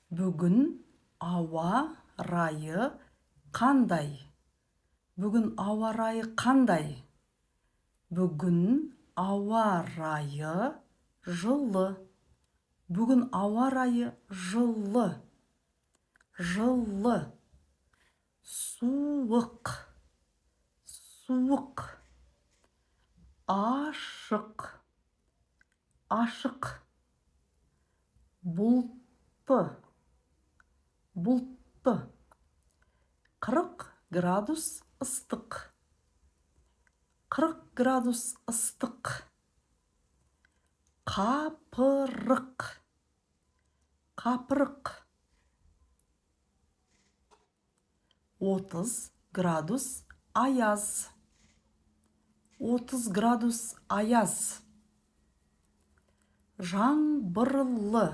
Бүгін ауа райы қандай? Бүгін ауа райы қандай? Бүгін ауа райы жылы. Бүгін ауа райы жылы. Жылы. Суық. Суық. Ашық. Ашық. Бұлтты. Бұлтты. 40 градус ыстық. 40 градус ыстық. Қапырық. Қапырық. 30 градус аяз. 30 градус аяз. Жаңбырлы.